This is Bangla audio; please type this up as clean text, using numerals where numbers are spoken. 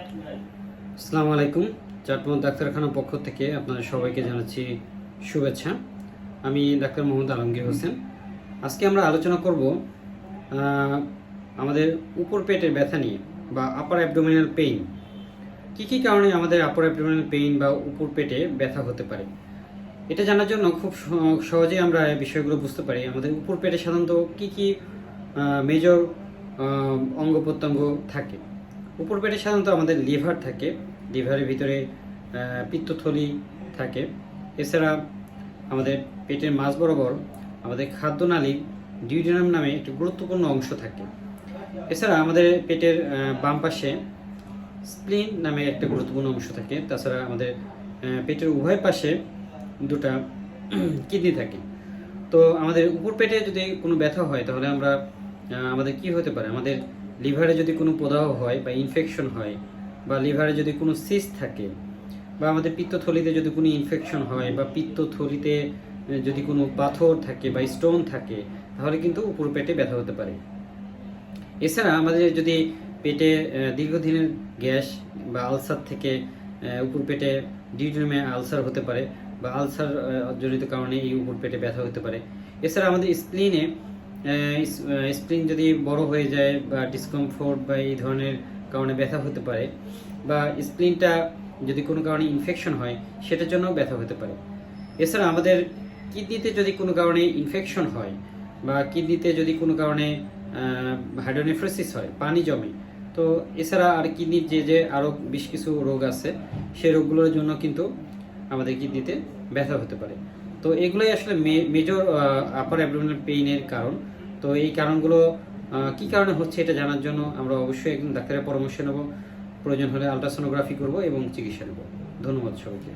আসসালামু আলাইকুম। চাটমোহর ডাক্তারখানার পক্ষ থেকে আপনাদের সবাইকে জানাচ্ছি শুভেচ্ছা। আমি ডাক্তার মোহাম্মদ আলমগীর হোসেন। আজকে আমরা আলোচনা করব আমাদের উপর পেটের ব্যথা নিয়ে বা আপার অ্যাবডোমিনাল পেইন। কী কারণে আমাদের আপার অ্যাবডোমিনাল পেইন বা উপর পেটে ব্যথা হতে পারে, এটা জানার জন্য খুব সহজেই আমরা এই বিষয়গুলো বুঝতে পারি। আমাদের উপর পেটে সাধারণত কী মেজর অঙ্গ প্রত্যঙ্গ থাকে। উপর পেটে সাধারণত আমাদের লিভার থাকে, লিভারের ভিতরে পিত্তথলি থাকে। এছাড়া আমাদের পেটের মাঝ বরাবর আমাদের খাদ্যনালী ডিউডিনাম নামে একটি গুরুত্বপূর্ণ অংশ থাকে। এছাড়া আমাদের পেটের বাম পাশে স্প্লিন নামে একটা গুরুত্বপূর্ণ অংশ থাকে। তাছাড়া আমাদের পেটের উভয় পাশে দুটা কিডনি থাকে। তো আমাদের উপর পেটে যদি কোনো ব্যথা হয় তাহলে আমাদের কি হতে পারে, আমাদের লিভারে যদি কোনো প্রদাহ হয় বা ইনফেকশন হয়, বা লিভারে যদি কোনো সিস্ট থাকে, বা আমাদের পিত্তথলিতে যদি কোনো ইনফেকশন হয়, বা পিত্তথলিতে যদি কোনো পাথর থাকে বা স্টোন থাকে, তাহলে কিন্তু উপর পেটে ব্যথা হতে পারে। এছাড়া আমাদের যদি পেটে দীর্ঘদিনের গ্যাস বা আলসার থেকে উপর পেটে ডিউডিনামে আলসার হতে পারে, বা আলসার জনিত কারণে এই উপর পেটে ব্যথা হতে পারে। এছাড়া আমাদের স্প্লিন যদি বড় হয়ে যায় বা ডিসকমফোর্ট বা এই ধরনের কারণে ব্যথা হতে পারে, বা স্প্লিনটা যদি কোনো কারণে ইনফেকশন হয় সেটার জন্য ব্যথা হতে পারে। এছাড়া আমাদের কিডনিতে যদি কোনো কারণে ইনফেকশন হয়, বা কিডনিতে যদি কোনো কারণে হাইড্রোনেফ্রোসিস হয়, পানি জমে, তো এছাড়া আর কিডনির যে আরও বেশ কিছু রোগ আছে, সেই রোগগুলোর জন্য কিন্তু আমাদের কিডনিতে ব্যথা হতে পারে। তো এগুলোই আসলে মেজর আপার অ্যাবডোমিনাল পেইনের কারণ। তো এই কারণগুলো কী কারণে হচ্ছে এটা জানার জন্য আমরা অবশ্যই একজন ডাক্তারের পরামর্শ নেব। প্রয়োজন হলে আলট্রাসোনোগ্রাফি করব এবং চিকিৎসা নেব। ধন্যবাদ সবাইকে।